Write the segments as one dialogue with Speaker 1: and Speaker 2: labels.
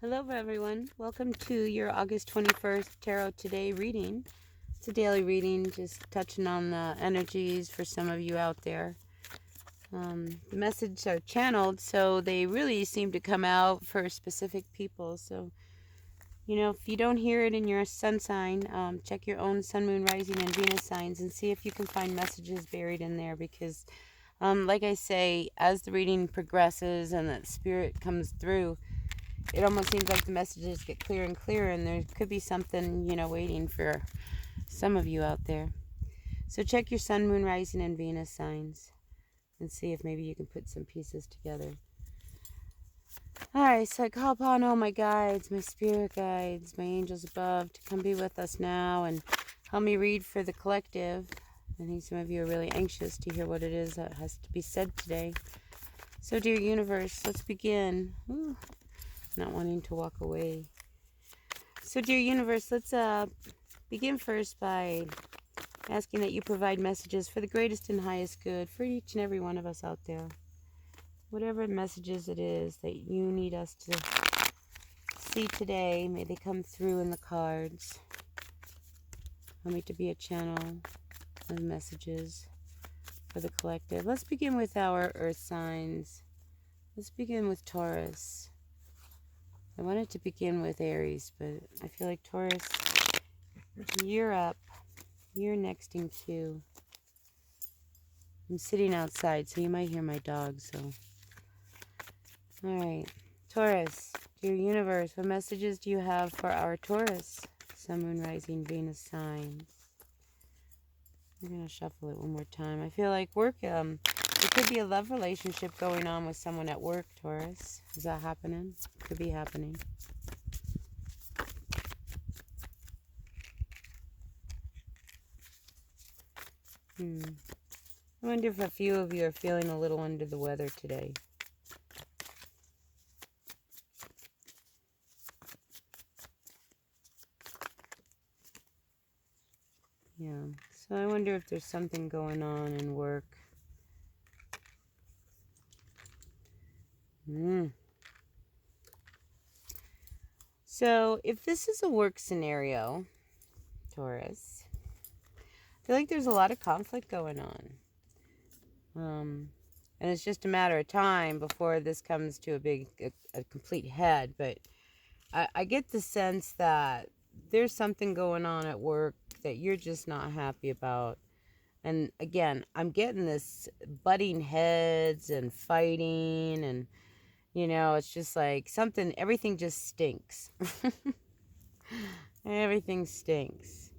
Speaker 1: Hello, everyone. Welcome to your August 21st Tarot Today reading. It's a daily reading, just touching on the energies for some of you out there. The messages are channeled, so they really seem to come out for specific people. So, if you don't hear it in your sun sign, check your own sun, moon, rising, and Venus signs and see if you can find messages buried in there because, like I say, as the reading progresses and the spirit comes through, it almost seems like the messages get clearer and clearer, and there could be something, waiting for some of you out there. So check your sun, moon, rising, and Venus signs and see if maybe you can put some pieces together. Alright, so I call upon all my guides, my spirit guides, my angels above to come be with us now and help me read for the collective. I think some of you are really anxious to hear what it is that has to be said today. So, dear universe, let's begin. Ooh. Not wanting to walk away. So, dear universe, let's begin first by asking that you provide messages for the greatest and highest good for each and every one of us out there. Whatever messages it is that you need us to see today, may they come through in the cards. Help me to be a channel of messages for the collective. Let's begin with our earth signs. Let's begin with Taurus. I wanted to begin with Aries, but I feel like Taurus, you're up. You're next in queue. I'm sitting outside, so you might hear my dog, so. Alright. Taurus, dear universe, what messages do you have for our Taurus? Sun, moon, rising, Venus signs. I'm going to shuffle it one more time. I feel like work, there could be a love relationship going on with someone at work, Taurus. Is that happening? Could be happening. I wonder if a few of you are feeling a little under the weather today. Yeah, so I wonder if there's something going on in work. So if this is a work scenario, Taurus, I feel like there's a lot of conflict going on. And it's just a matter of time before this comes to a complete head. But I get the sense that there's something going on at work that you're just not happy about. And again, I'm getting this butting heads and fighting and, it's just like everything just stinks. Everything stinks.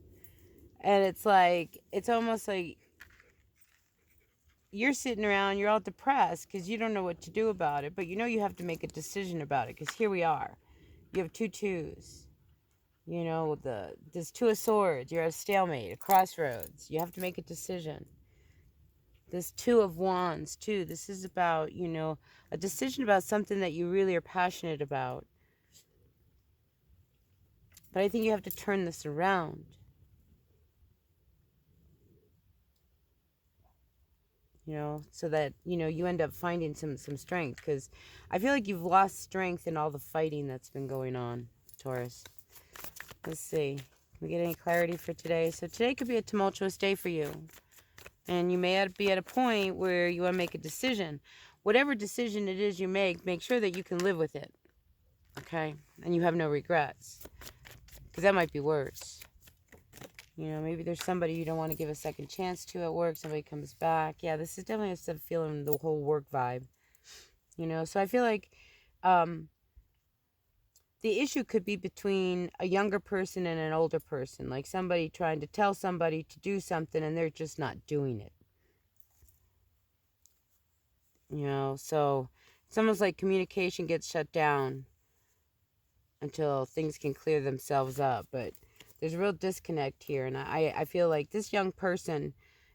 Speaker 1: And it's almost like you're sitting around, you're all depressed because you don't know what to do about it, but you have to make a decision about it because here we are. You have two twos. There's two of swords. You're at a stalemate, a crossroads. You have to make a decision. This two of wands, too. This is about, a decision about something that you really are passionate about. But I think you have to turn this around. So that, you end up finding some strength. Because I feel like you've lost strength in all the fighting that's been going on, Taurus. Let's see. Can we get any clarity for today? So today could be a tumultuous day for you. And you may be at a point where you want to make a decision. Whatever decision it is you make sure that you can live with it. Okay? And you have no regrets. Because that might be worse. Maybe there's somebody you don't want to give a second chance to at work. Somebody comes back. Yeah, this is definitely a feeling the whole work vibe. So I feel like the issue could be between a younger person and an older person. Like somebody trying to tell somebody to do something and they're just not doing it. So it's almost like communication gets shut down until things can clear themselves up. But there's a real disconnect here. And I feel like this young person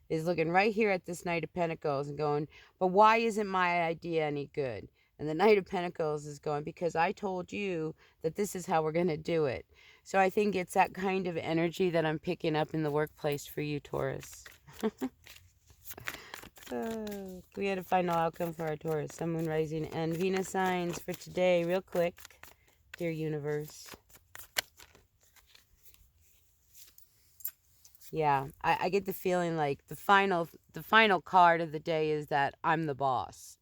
Speaker 1: is looking right here at this Knight of Pentacles and going, but why isn't my idea any good? And the Knight of Pentacles is going, because I told you that this is how we're going to do it. So I think it's that kind of energy that I'm picking up in the workplace for you, Taurus. We had a final outcome for our Taurus, Sun, Moon, Rising, and Venus signs for today, real quick. dear universe. Yeah, I get the feeling like the final card of the day is that I'm the boss.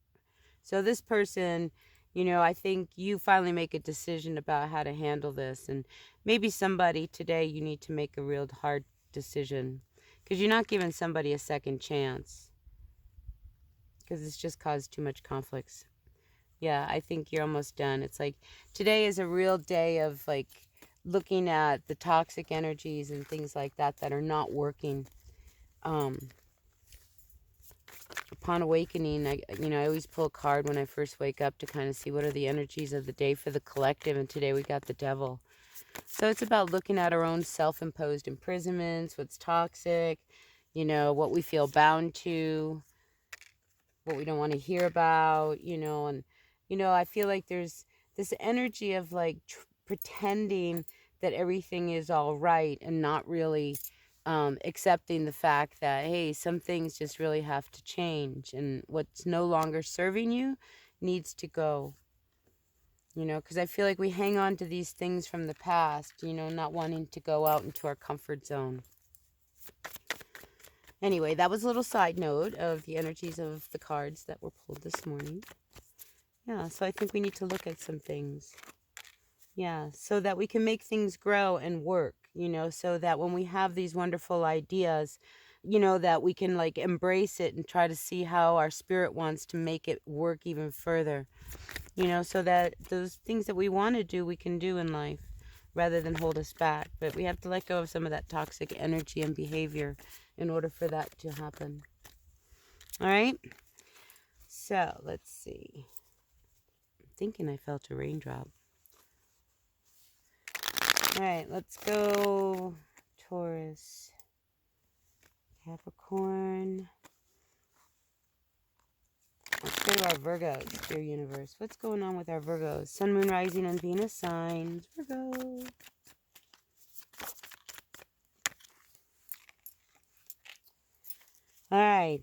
Speaker 1: So this person, you know, I think you finally make a decision about how to handle this. And maybe somebody today, you need to make a real hard decision, because you're not giving somebody a second chance, because it's just caused too much conflicts. Yeah, I think you're almost done. It's like today is a real day of like looking at the toxic energies and things like that that are not working. Upon awakening, I always pull a card when I first wake up to kind of see what are the energies of the day for the collective, and today we got the Devil. So it's about looking at our own self-imposed imprisonments, what's toxic, what we feel bound to, what we don't want to hear about, and I feel like there's this energy of like pretending that everything is all right and not really accepting the fact that, hey, some things just really have to change, and what's no longer serving you needs to go. Because I feel like we hang on to these things from the past, not wanting to go out into our comfort zone. Anyway, that was a little side note of the energies of the cards that were pulled this morning. Yeah, so I think we need to look at some things. Yeah, so that we can make things grow and work, so that when we have these wonderful ideas, that we can like embrace it and try to see how our spirit wants to make it work even further, so that those things that we want to do, we can do in life rather than hold us back. But we have to let go of some of that toxic energy and behavior in order for that to happen. All right. So let's see. I'm thinking I felt a raindrop. All right, let's go Taurus, Capricorn. Let's go to our Virgos, dear universe. What's going on with our Virgos? Sun, Moon, Rising, and Venus signs. Virgo. All right.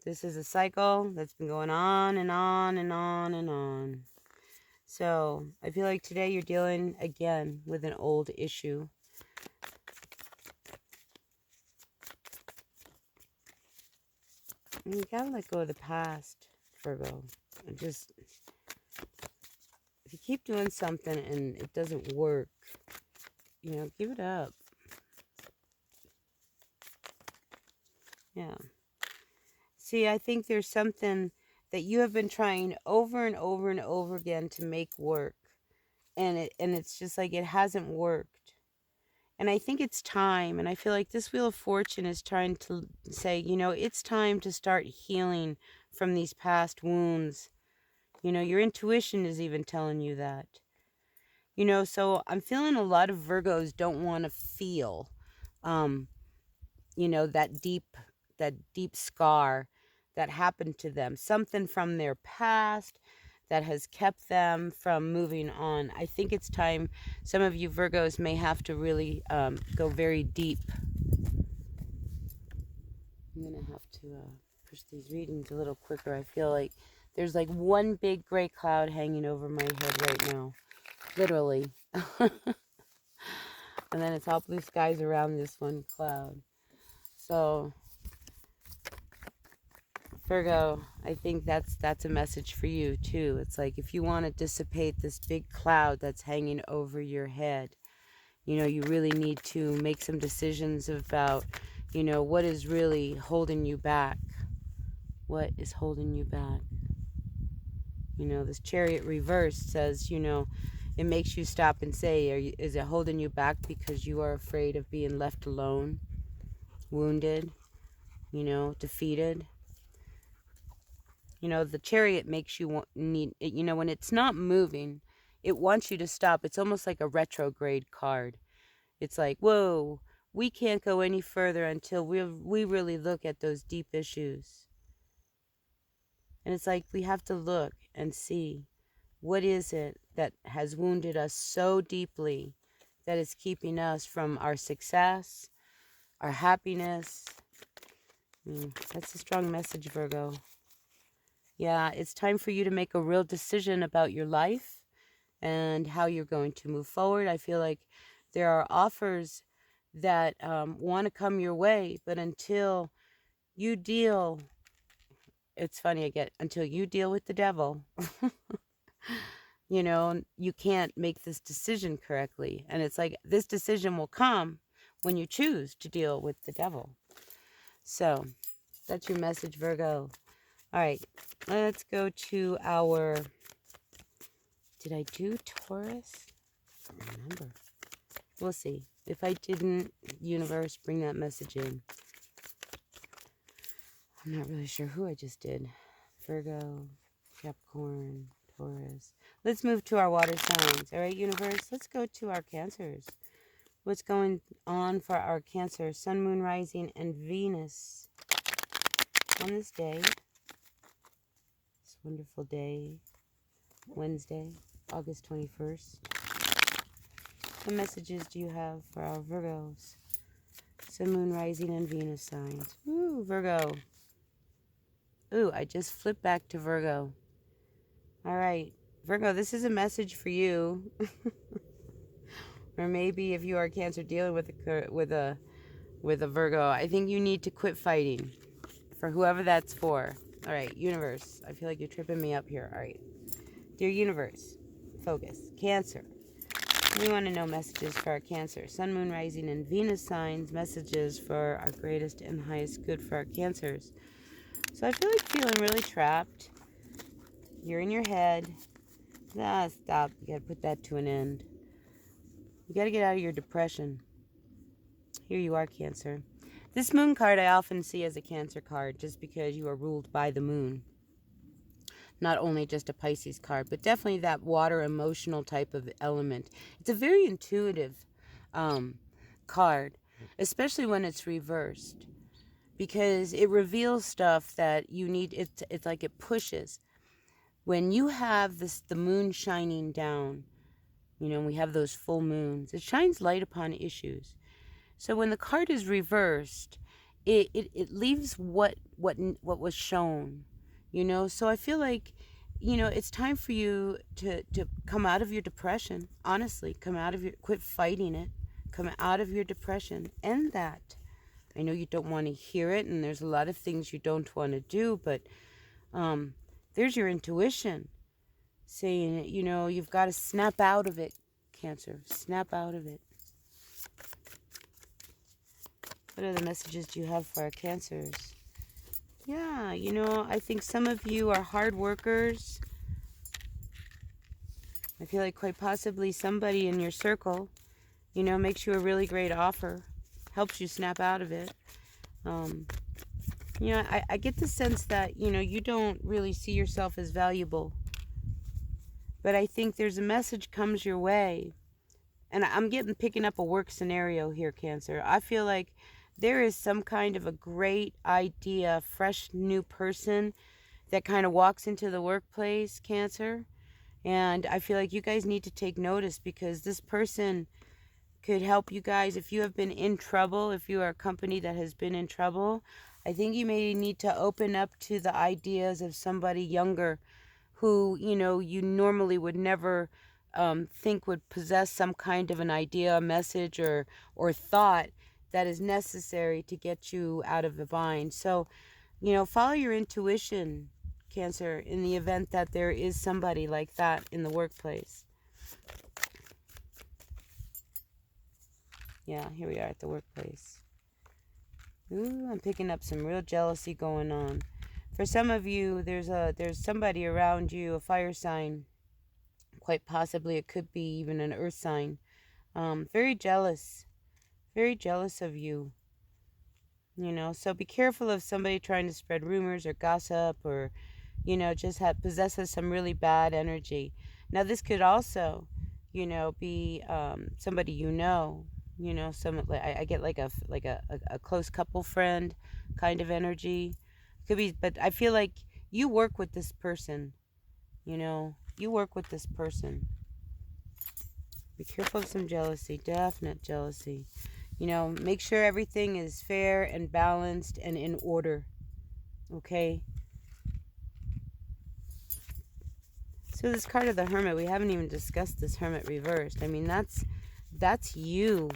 Speaker 1: This is a cycle that's been going on and on and on and on. So I feel like today you're dealing again with an old issue. You gotta let go of the past, Virgo. If you keep doing something and it doesn't work, give it up. Yeah. See, I think there's something that you have been trying over and over and over again to make work. And it's just like it hasn't worked. And I think it's time. And I feel like this Wheel of Fortune is trying to say, it's time to start healing from these past wounds. Your intuition is even telling you that. So I'm feeling a lot of Virgos don't want to feel, that deep scar that happened to them. Something from their past that has kept them from moving on. I think it's time. Some of you Virgos may have to really go very deep. I'm going to have to push these readings a little quicker. I feel like there's like one big gray cloud hanging over my head right now. Literally. And then it's all blue skies around this one cloud. So Virgo, I think that's a message for you too. It's like if you want to dissipate this big cloud that's hanging over your head, you really need to make some decisions about, what is really holding you back. What is holding you back? This Chariot reverse says, it makes you stop and say, is it holding you back because you are afraid of being left alone, wounded, defeated? The Chariot makes you need, when it's not moving, it wants you to stop. It's almost like a retrograde card. It's like, whoa, we can't go any further until we really look at those deep issues. And it's like we have to look and see, what is it that has wounded us so deeply that is keeping us from our success, our happiness? That's a strong message, Virgo. Yeah, it's time for you to make a real decision about your life and how you're going to move forward. I feel like there are offers that want to come your way, but until you deal, it's funny, until you deal with the devil, you can't make this decision correctly. And it's like this decision will come when you choose to deal with the devil. So that's your message, Virgo. All right, let's go to our, did I do Taurus? I don't remember. We'll see. If I didn't, universe, bring that message in. I'm not really sure who I just did. Virgo, Capricorn, Taurus. Let's move to our water signs. All right, universe, let's go to our Cancers. What's going on for our Cancer, Sun, Moon, Rising, and Venus on this day? This wonderful day, Wednesday, August 21st. What messages do you have for our Virgos? Sun, Moon, Rising, and Venus signs. Ooh, Virgo. Ooh, I just flipped back to Virgo. All right, Virgo, this is a message for you. Or maybe if you are Cancer dealing with a Virgo, I think you need to quit fighting, for whoever that's for. All right, universe, I feel like you're tripping me up here. All right, dear universe, focus. Cancer, we want to know messages for our Cancer, Sun, Moon, Rising, and Venus signs, messages for our greatest and highest good for our Cancers. So I feel like feeling really trapped. You're in your head. Stop. You gotta put that to an end. You gotta get out of your depression. Here you are, Cancer. This moon card I often see as a Cancer card just because you are ruled by the moon. Not only just a Pisces card, but definitely that water emotional type of element. It's a very intuitive card, especially when it's reversed, because it reveals stuff that you need. It's like it pushes. When you have the moon shining down, we have those full moons, it shines light upon issues. So when the card is reversed, it leaves what was shown, So I feel like, it's time for you to come out of your depression. Honestly, quit fighting it. Come out of your depression. End that. I know you don't want to hear it, and there's a lot of things you don't want to do, but there's your intuition saying, you've got to snap out of it, Cancer. Snap out of it. What other messages do you have for our Cancers? Yeah, I think some of you are hard workers. I feel like quite possibly somebody in your circle, makes you a really great offer, helps you snap out of it. I get the sense that, you don't really see yourself as valuable. But I think there's a message comes your way. And I'm picking up a work scenario here, Cancer. I feel like there is some kind of a great idea, fresh new person that kind of walks into the workplace, Cancer. And I feel like you guys need to take notice, because this person could help you guys. If you have been in trouble, if you are a company that has been in trouble, I think you may need to open up to the ideas of somebody younger who, you normally would never think would possess some kind of an idea, a message, or thought that is necessary to get you out of the bind. So, follow your intuition, Cancer, in the event that there is somebody like that in the workplace. Yeah, here we are at the workplace. Ooh, I'm picking up some real jealousy going on. For some of you, there's somebody around you, a fire sign. Quite possibly it could be even an earth sign. Very jealous of you. So be careful of somebody trying to spread rumors or gossip, or, just possesses some really bad energy. Now, this could also, be somebody I get like a close couple friend kind of energy. Could be, but I feel like you work with this person. You work with this person. Be careful of some jealousy, definite jealousy. Make sure everything is fair and balanced and in order. Okay? So So this card of the Hermit, we haven't even discussed this Hermit reversed. I mean, that's you,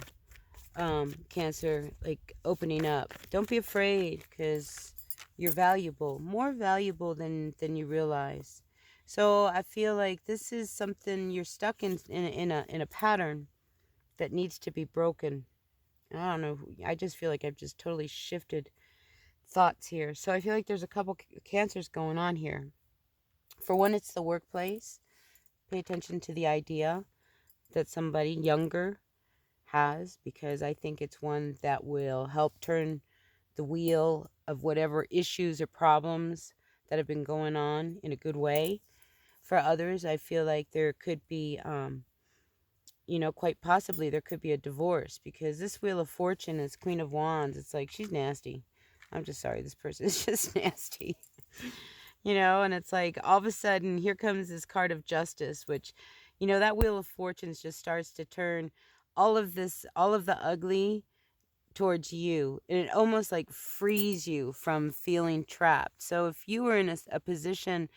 Speaker 1: Cancer, like opening up. Don't be afraid, because you're valuable, more valuable than you realize. So I feel like this is something you're stuck in a pattern that needs to be broken. I don't know. I just feel like I've just totally shifted thoughts here. So I feel like there's a couple Cancers going on here. For one, it's the workplace. Pay attention to the idea that somebody younger has, because I think it's one that will help turn the wheel of whatever issues or problems that have been going on in a good way. For others, I feel like there could be, quite possibly there could be a divorce, because this Wheel of Fortune is Queen of Wands. It's like, she's nasty. I'm just sorry, this person is just nasty. And it's like all of a sudden here comes this card of Justice, which, that Wheel of Fortunes just starts to turn all of the ugly towards you, and it almost like frees you from feeling trapped. So if you were in a position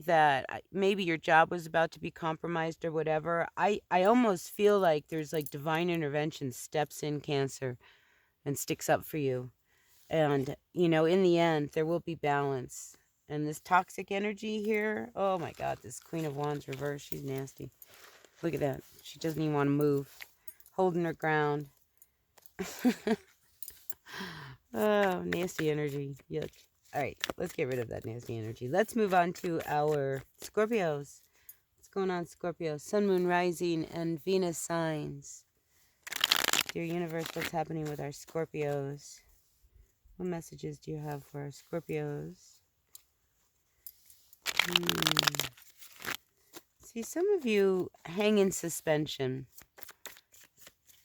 Speaker 1: that maybe your job was about to be compromised or whatever, I almost feel like there's like divine intervention steps in, Cancer, and sticks up for you. And, in the end, there will be balance. And this toxic energy here, oh my God, this Queen of Wands reverse, she's nasty. Look at that. She doesn't even want to move. Holding her ground. Oh, nasty energy. Yuck. All right, let's get rid of that nasty energy. Let's move on to our Scorpios. What's going on, Scorpio? Sun, Moon, Rising, and Venus signs. Dear universe, what's happening with our Scorpios? What messages do you have for our Scorpios? See, some of you hang in suspension,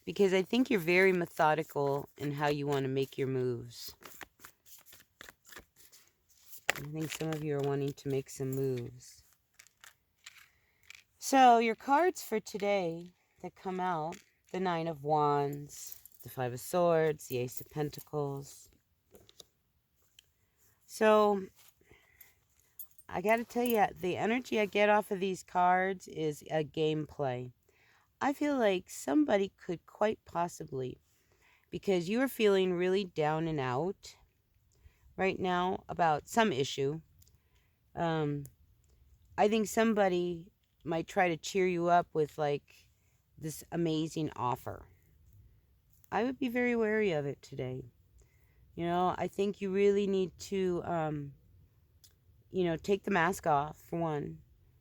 Speaker 1: because I think you're very methodical in how you want to make your moves. I think some of you are wanting to make some moves. So your cards for today that come out: the Nine of Wands, the Five of Swords, the Ace of Pentacles. So I got to tell you, the energy I get off of these cards is a gameplay. I feel like somebody could quite possibly, because you are feeling really down and out right now about some issue, I think somebody might try to cheer you up with like this amazing offer. I would be very wary of it today. I think you really need to, take the mask off, for one,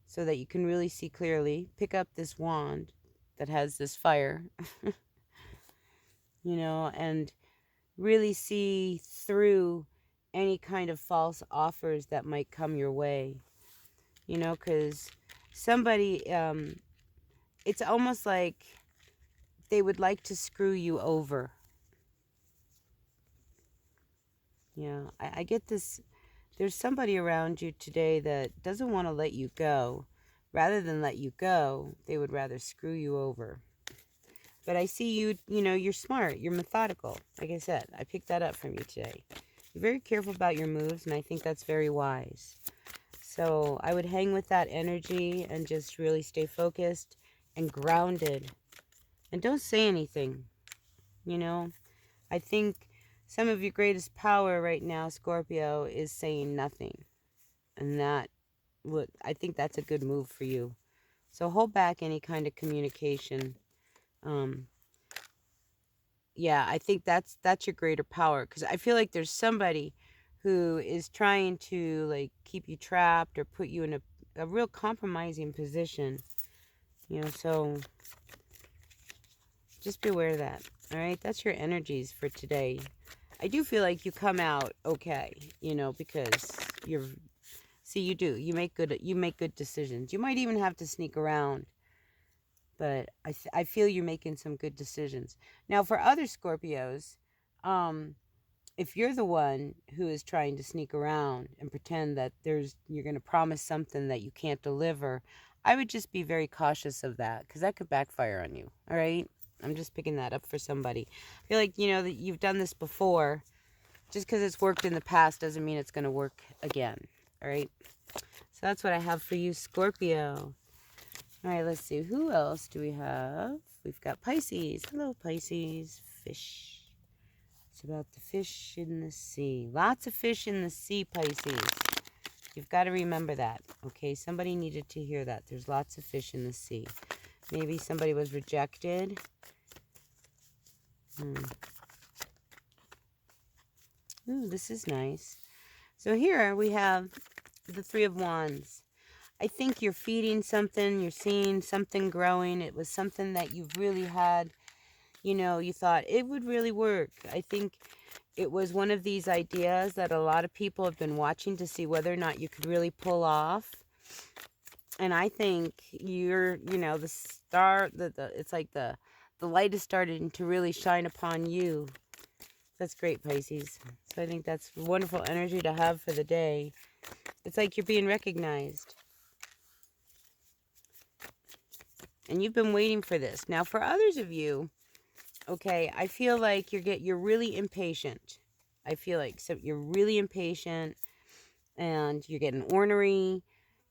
Speaker 1: so that you can really see clearly. Pick up this wand that has this fire, and really see through any kind of false offers that might come your way. Because somebody, it's almost like they would like to screw you over. I get this. There's somebody around you today that doesn't want to let you go. Rather than let you go, they would rather screw you over. But I see you, you're smart, you're methodical. Like I said, I picked that up from you today. You're very careful about your moves, and I think that's very wise. So I would hang with that energy and just really stay focused and grounded. And don't say anything. I think some of your greatest power right now, Scorpio, is saying nothing. And I think that's a good move for you. So hold back any kind of communication. I think that's your greater power. Because I feel like there's somebody who is trying to like keep you trapped or put you in a real compromising position. So just be aware of that. All right, that's your energies for today. I do feel like you come out okay, because you make good decisions. You might even have to sneak around, but I feel you're making some good decisions. Now, for other Scorpios, if you're the one who is trying to sneak around and pretend that you're going to promise something that you can't deliver, I would just be very cautious of that, because that could backfire on you. All right, I'm just picking that up for somebody. I feel like that you've done this before. Just because it's worked in the past doesn't mean it's going to work again. All right. that's what I have for you, Scorpio. All right, let's see. Who else do we have? We've got Pisces. Hello, Pisces. Fish. It's about the fish in the sea. Lots of fish in the sea, Pisces. You've got to remember that, okay? Somebody needed to hear that. There's lots of fish in the sea. Maybe somebody was rejected. Ooh, this is nice. So here we have the Three of Wands. I think you're feeding something. You're seeing something growing. It was something that you've really had, you know, you thought it would really work. I think it was one of these ideas that a lot of people have been watching to see whether or not you could really pull off. And I think you're, you know, the star, it's like the light is starting to really shine upon you. That's great, Pisces. So I think that's wonderful energy to have for the day. It's like you're being recognized. And you've been waiting for this. Now, for others of you, okay, I feel like you're really impatient. I feel like you're really impatient and you're getting ornery,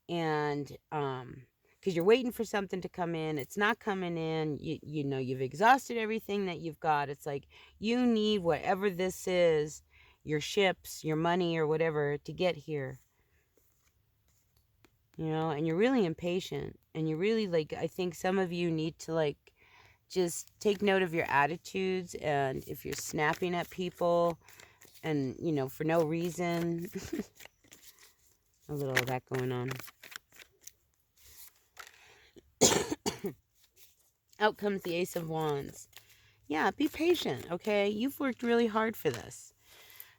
Speaker 1: and because you're waiting for something to come in, it's not coming in. You know, you've exhausted everything that you've got. It's like you need whatever this is, your ships, your money, or whatever, to get here. You know, and you're really impatient, and you really, like, I think some of you need to, like, just take note of your attitudes, and if you're snapping at people and, you know, for no reason. A little of that going on. Out comes the Ace of Wands. Yeah, be patient, okay? You've worked really hard for this.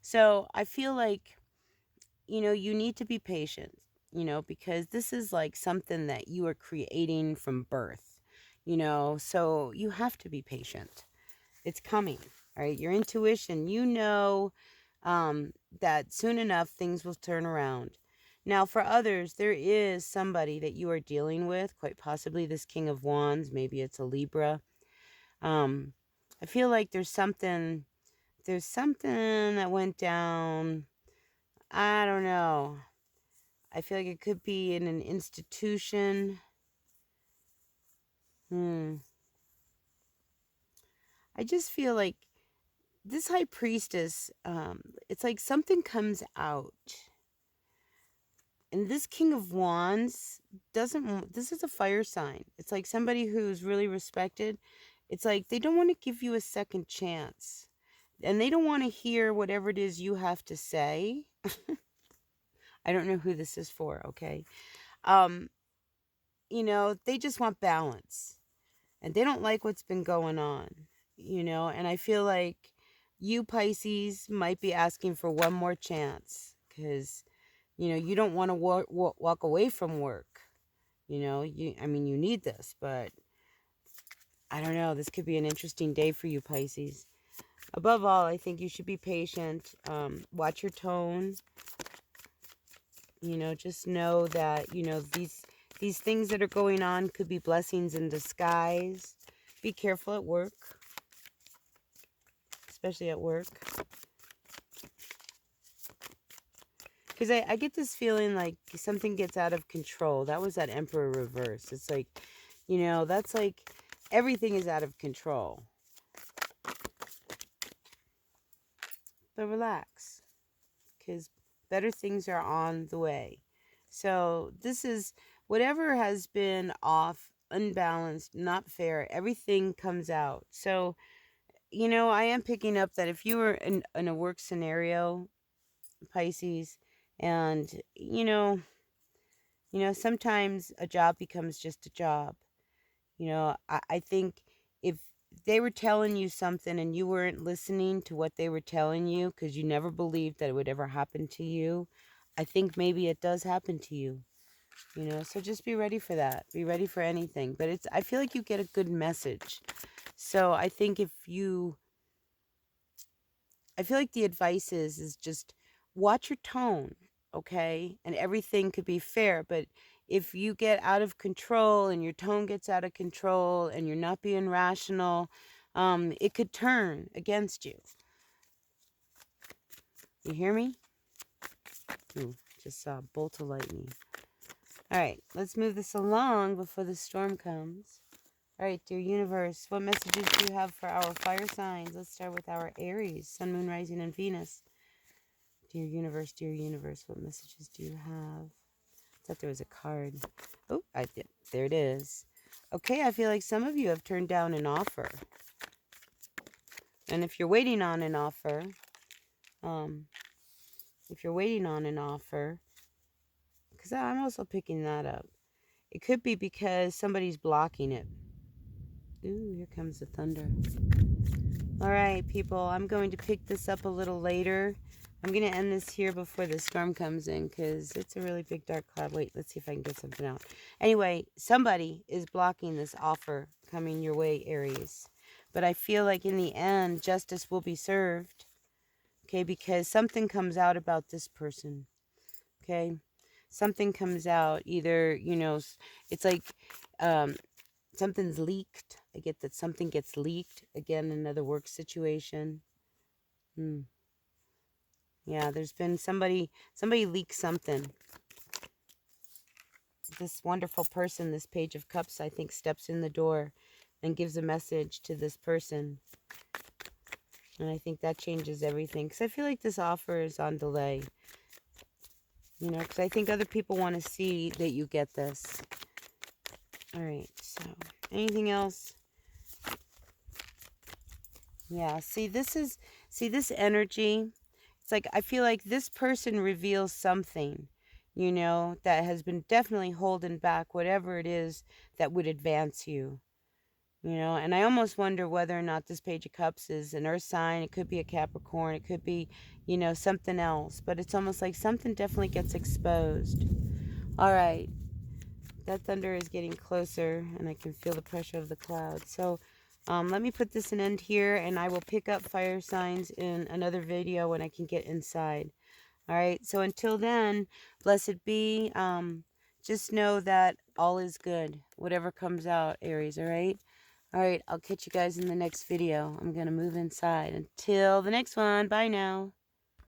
Speaker 1: So I feel like, you know, you need to be patient, you know, because this is like something that you are creating from birth, you know, so you have to be patient. It's coming, right? Your intuition, you know, that soon enough things will turn around. Now, for others, there is somebody that you are dealing with, quite possibly this King of Wands. Maybe it's a Libra. I feel like there's something that went down. I don't know. I feel like it could be in an institution. I just feel like this High Priestess, it's like something comes out. And this King of Wands this is a fire sign. It's like somebody who's really respected. It's like they don't want to give you a second chance. And they don't want to hear whatever it is you have to say. I don't know who this is for, okay? You know, they just want balance. And they don't like what's been going on, you know? And I feel like you, Pisces, might be asking for one more chance because, you know, you don't want to walk away from work. You know, I mean, you need this, but I don't know. This could be an interesting day for you, Pisces. Above all, I think you should be patient. Watch your tone. You know, just know that, you know, these things that are going on could be blessings in disguise. Be careful at work, especially at work. Because I get this feeling like something gets out of control. That was that Emperor reverse. It's like, you know, that's like everything is out of control. But relax, because better things are on the way. So this is whatever has been off, unbalanced, not fair, everything comes out. So, you know, I am picking up that if you were in a work scenario, Pisces, and, you know, sometimes a job becomes just a job. You know, I think if they were telling you something and you weren't listening to what they were telling you because you never believed that it would ever happen to you, I think maybe it does happen to you. You know, so just be ready for that. Be ready for anything. But I feel like you get a good message. So I think I feel like the advice is just watch your tone, okay? And everything could be fair, but if you get out of control and your tone gets out of control and you're not being rational, it could turn against you. You hear me? Just saw a bolt of lightning. All right, let's move this along before the storm comes. All right, dear universe, what messages do you have for our fire signs? Let's start with our Aries, Sun, Moon, Rising, and Venus. Dear universe, what messages do you have? I thought there was a card. Oh, I did. There it is. Okay, I feel like some of you have turned down an offer. And if you're waiting on an offer, because I'm also picking that up. It could be because somebody's blocking it. Ooh, here comes the thunder. All right, people, I'm going to pick this up a little later. I'm going to end this here before the storm comes in because it's a really big dark cloud. Wait, let's see if I can get something out. Anyway, somebody is blocking this offer coming your way, Aries. But I feel like in the end, justice will be served. Okay, because something comes out about this person. Okay, something comes out. Either, you know, it's like something's leaked. I get that something gets leaked. Again, another work situation. Yeah, there's been somebody leaked something. This wonderful person, this Page of Cups, I think, steps in the door and gives a message to this person. And I think that changes everything. Because I feel like this offer is on delay. You know, because I think other people want to see that you get this. All right, so anything else? Yeah, see this energy. It's like I feel like this person reveals something, you know, that has been definitely holding back whatever it is that would advance you. You know, and I almost wonder whether or not this Page of Cups is an earth sign. It could be a Capricorn. It could be, you know, something else. But it's almost like something definitely gets exposed. All right. That thunder is getting closer, and I can feel the pressure of the clouds. So let me put this an end here, and I will pick up fire signs in another video when I can get inside. All right. So until then, blessed be. Just know that all is good. Whatever comes out, Aries. All right. All right, I'll catch you guys in the next video. I'm going to move inside. Until the next one, bye now.